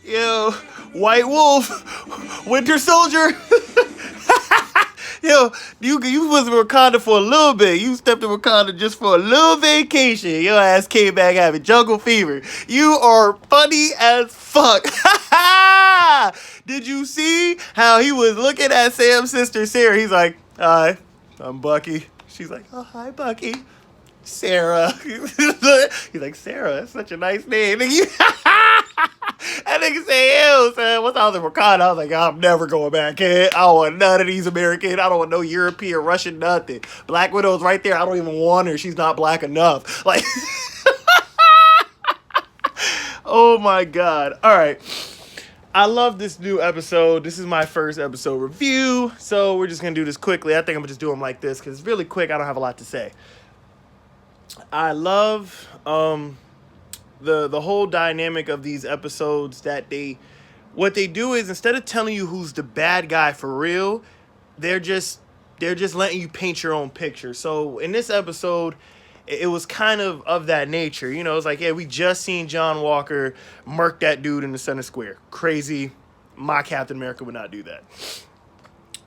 Yo, White Wolf, Winter Soldier. Yo, you was in Wakanda for a little bit. You stepped in Wakanda just for a little vacation. Your ass came back having jungle fever. You are funny as fuck. Did you see how he was looking at Sam's sister Sarah? He's like, "Hi, I'm Bucky." She's like, "Oh, hi, Bucky." Sarah. He's like, "Sarah, that's such a nice name." That nigga say, "Ew, son." Once I was in Wakanda, I was like, I'm never going back, kid. I don't want none of these American. I don't want no European, Russian, nothing. Black Widow's right there. I don't even want her. She's not black enough. Like, oh my God. All right. I love this new episode. This is my first episode review. So we're just going to do this quickly. I think I'm going to just do them like this because it's really quick. I don't have a lot to say. I love the whole dynamic of these episodes that what they do is instead of telling you who's the bad guy for real, they're just letting you paint your own picture. So in this episode, it was kind of that nature. You know, it's like, yeah, we just seen John Walker murk that dude in the center square. Crazy. My Captain America would not do that.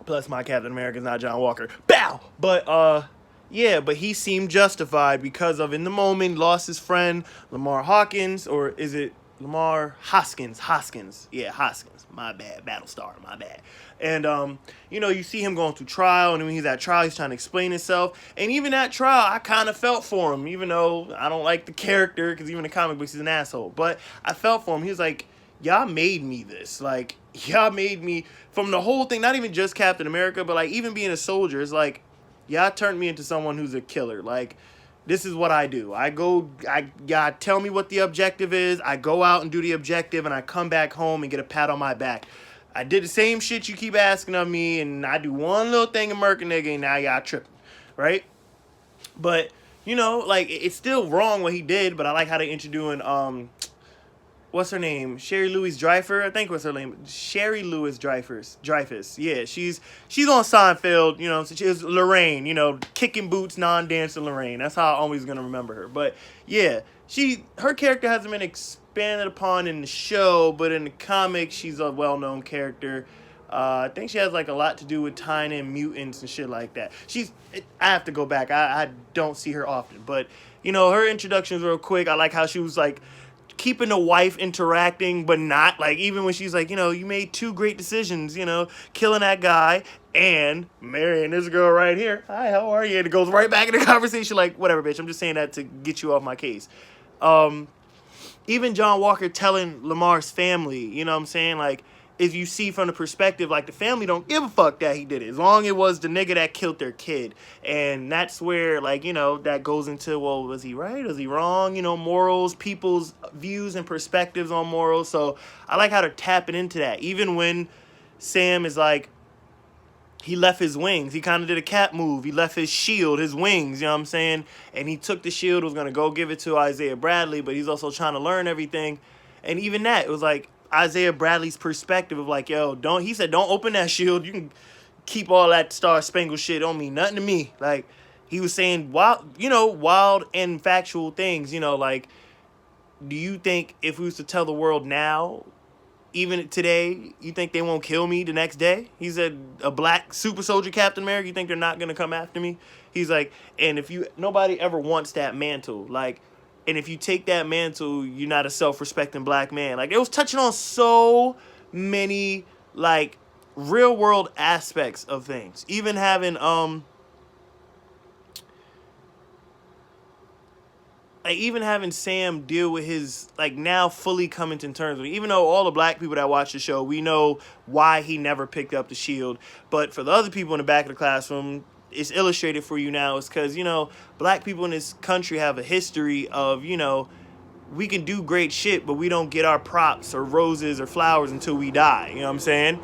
Plus, my Captain America is not John Walker. Bow! But, yeah, but he seemed justified because of, in the moment, lost his friend, Lamar Hawkins, or is it Lamar Hoskins? Hoskins. Yeah, Hoskins. My bad. Battlestar. My bad. And, you know, you see him going through trial, and when he's at trial, he's trying to explain himself. And even at trial, I kind of felt for him, even though I don't like the character, because even in the comic books, he's an asshole. But I felt for him. He was like, y'all made me this. Like, y'all made me, from the whole thing, not even just Captain America, but, like, even being a soldier, it's like, y'all turned me into someone who's a killer. Like, this is what I do. Y'all tell me what the objective is. I go out and do the objective, and I come back home and get a pat on my back. I did the same shit you keep asking of me, and I do one little thing in Merkin, nigga, and now y'all tripping, right? But, you know, like, it's still wrong what he did, but I like how they introducing, what's her name? Sherry Louise Dreyfus, I think was her name. Sherry Louise Dreyfus. Yeah, she's on Seinfeld, you know, so she was Lorraine, you know, kicking boots, non-dancing Lorraine. That's how I'm always going to remember her. But, yeah, her character hasn't been expanded upon in the show, but in the comics, she's a well-known character. I think she has, like, a lot to do with tying in mutants and shit like that. I have to go back. I don't see her often. But, you know, her introduction's real quick. I like how she was, like, keeping the wife interacting, but not, like, even when she's like, you know, you made two great decisions, you know, killing that guy and marrying this girl right here. Hi, how are you? And it goes right back in the conversation, like, whatever, bitch. I'm just saying that to get you off my case. Even John Walker telling Lamar's family, you know what I'm saying? Like, if you see from the perspective, like, the family don't give a fuck that he did it. As long as it was the nigga that killed their kid. And that's where, like, you know, that goes into, well, was he right? Was he wrong? You know, morals, people's views and perspectives on morals. So I like how they're tapping into that. Even when Sam is like, he left his wings. He kind of did a cat move. He left his shield, his wings, you know what I'm saying? And he took the shield, was going to go give it to Isaiah Bradley, but he's also trying to learn everything. And even that, it was like, Isaiah Bradley's perspective of like, yo, he said, don't open that shield. You can keep all that Star Spangled shit. Don't mean nothing to me. Like, he was saying wild and factual things, you know, like, do you think if we was to tell the world now, even today, you think they won't kill me the next day? He said, a black super soldier Captain America, you think they're not going to come after me? He's like, and nobody ever wants that mantle. Like, and if you take that mantle, you're not a self-respecting black man. Like, it was touching on so many, like, real-world aspects of things. Even having, Sam deal with his, like, now fully coming to terms with it. Even though all the black people that watch the show, we know why he never picked up the shield. But for the other people in the back of the classroom, it's illustrated for you now. It's because, you know, black people in this country have a history of, you know, we can do great shit, but we don't get our props or roses or flowers until we die. You know what I'm saying?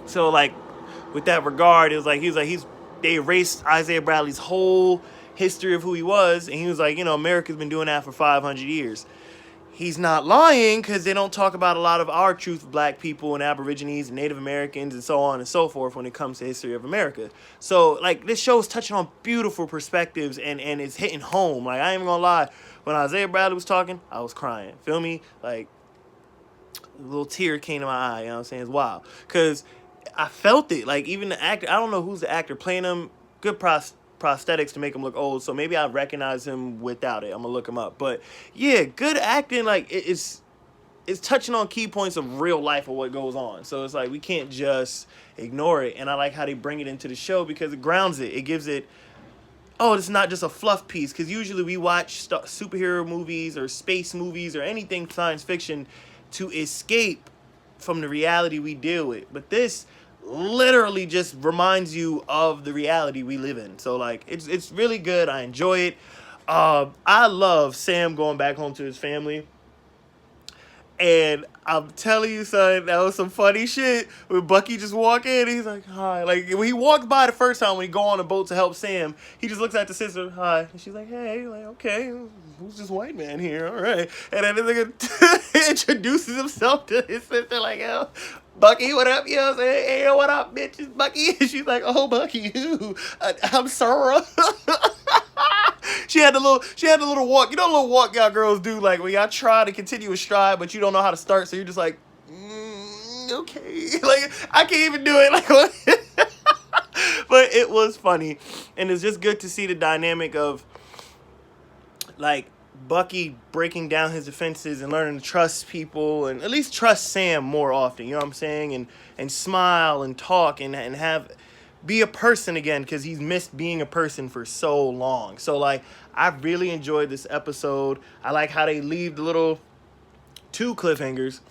So, like, with that regard, it was like, they erased Isaiah Bradley's whole history of who he was, and he was like, you know, America's been doing that for 500 years. He's not lying, because they don't talk about a lot of our truth of black people and Aborigines and Native Americans and so on and so forth when it comes to history of America. So, like, this show is touching on beautiful perspectives, and it's hitting home. Like, I ain't even gonna lie, when Isaiah Bradley was talking, I was crying. Feel me? Like, A little tear came to my eye. You know what I'm saying? It's wild because I felt it. Like even the actor, I don't know who's the actor playing him. Good prosthetics to make him look old. So maybe I recognize him without it. I'm gonna look him up. But yeah, good acting. Like it's touching on key points of real life of what goes on. So it's like we can't just ignore it. And I like how they bring it into the show because it grounds it. It gives it, oh, it's not just a fluff piece. Because usually we watch superhero movies or space movies or anything science fiction to escape from the reality we deal with. But this literally just reminds you of the reality we live in. So like it's really good. I enjoy it. I love Sam going back home to his family. And I'm telling you, son, that was some funny shit. When Bucky just walk in, he's like, hi. Like, when he walked by the first time when he go on a boat to help Sam, he just looks at the sister, hi. And she's like, hey, like, okay, who's this white man here? All right. And then this nigga introduces himself to his sister, like, yo, Bucky, what up? You know what I'm saying? Hey, yo, what up, bitch? It's Bucky. And she's like, oh, Bucky, who? I'm Sarah. She had the little walk. You know the little walk y'all girls do, like when y'all try to continue a stride, but you don't know how to start, so you're just like, okay. Like, I can't even do it. Like, but it was funny. And it's just good to see the dynamic of, like, Bucky breaking down his defenses and learning to trust people and at least trust Sam more often, you know what I'm saying? And smile and talk and be a person again because he's missed being a person for so long. So, like, I really enjoyed this episode. I like how they leave the little two cliffhangers,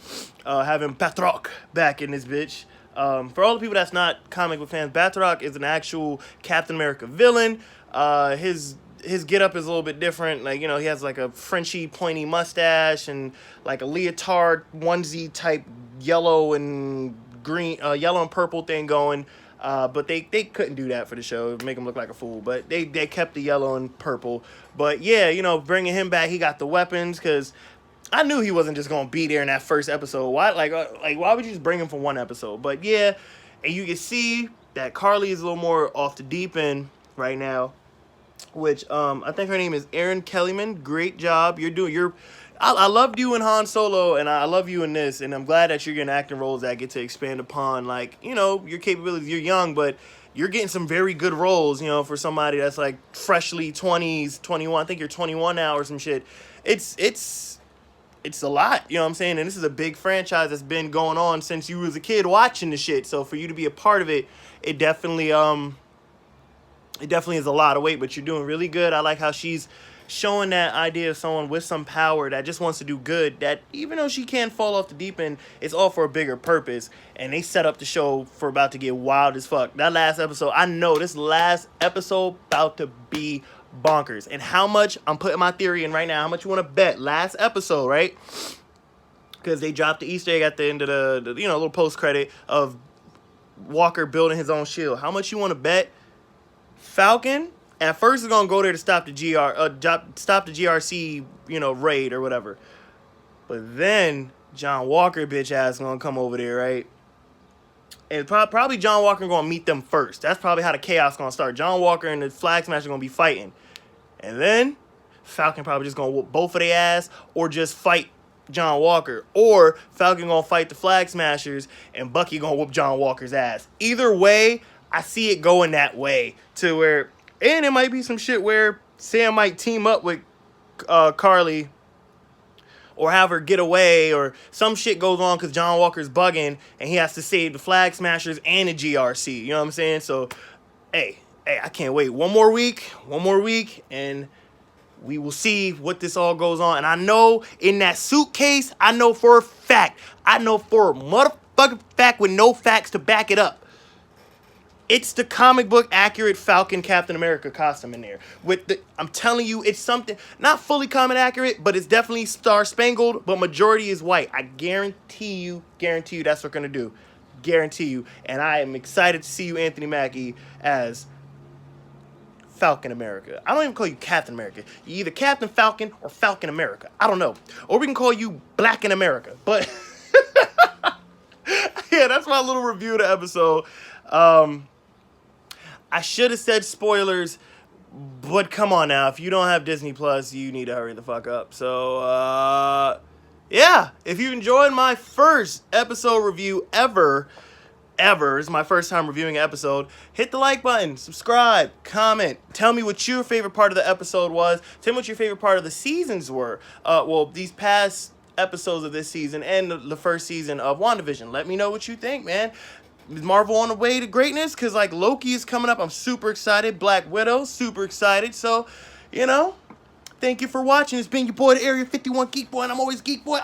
having Batroc back in this bitch. For all the people that's not comic book fans, Batroc is an actual Captain America villain. His get-up is a little bit different. Like, you know, he has like a Frenchy pointy mustache and like a leotard onesie type yellow and green, yellow and purple thing going. But they couldn't do that for the show. It would make him look like a fool. But they kept the yellow and purple. But yeah, you know, bringing him back, he got the weapons because I knew he wasn't just gonna be there in that first episode. Why why would you just bring him for one episode? But yeah, and you can see that Carly is a little more off the deep end right now, which I think her name is Erin Kellyman. Great job. I loved you in Han Solo, and I love you in this, and I'm glad that you're getting acting roles that get to expand upon, like, you know, your capabilities. You're young, but you're getting some very good roles, you know, for somebody that's, like, freshly 20s, 21. I think you're 21 now or some shit. It's a lot, you know what I'm saying? And this is a big franchise that's been going on since you was a kid watching the shit. So for you to be a part of it, it definitely is a lot of weight, but you're doing really good. I like how she's showing that idea of someone with some power that just wants to do good, that even though she can fall off the deep end, it's all for a bigger purpose. And they set up the show for about to get wild as fuck. That last episode, I know this last episode about to be bonkers. And how much, I'm putting my theory in right now, how much you want to bet last episode, right? Because they dropped the Easter egg at the end of the you know, little post credit of Walker building his own shield. How much you want to bet Falcon at first is gonna go there to stop the GRC, you know, raid or whatever. But then John Walker bitch ass gonna come over there, right? And probably John Walker gonna meet them first. That's probably how the chaos gonna start. John Walker and the Flag Smasher gonna be fighting, and then Falcon probably just gonna whoop both of their ass, or just fight John Walker, or Falcon gonna fight the Flag Smashers and Bucky gonna whoop John Walker's ass. Either way, I see it going that way to where. And it might be some shit where Sam might team up with Carly or have her get away, or some shit goes on because John Walker's bugging and he has to save the Flag Smashers and the GRC. You know what I'm saying? So, hey, I can't wait. One more week, and we will see what this all goes on. And I know in that suitcase, I know for a motherfucking fact with no facts to back it up, it's the comic book accurate Falcon Captain America costume in there. I'm telling you, it's something not fully comic accurate, but it's definitely Star Spangled, but majority is white. I guarantee you that's what we're gonna do. Guarantee you. And I am excited to see you, Anthony Mackie, as Falcon America. I don't even call you Captain America. You're either Captain Falcon or Falcon America. I don't know. Or we can call you Black in America. But yeah, that's my little review of the episode. I should have said spoilers, but come on now. If you don't have Disney Plus, you need to hurry the fuck up. So, yeah, if you enjoyed my first episode review ever, it's my first time reviewing an episode, hit the like button, subscribe, comment, tell me what your favorite part of the episode was, tell me what your favorite part of the seasons were, these past episodes of this season and the first season of WandaVision. Let me know what you think, man. Is Marvel on the way to greatness? Because, like, Loki is coming up. I'm super excited. Black Widow, super excited. So, thank you for watching. It's been your boy, the Area 51 Geek Boy, and I'm always Geek Boy.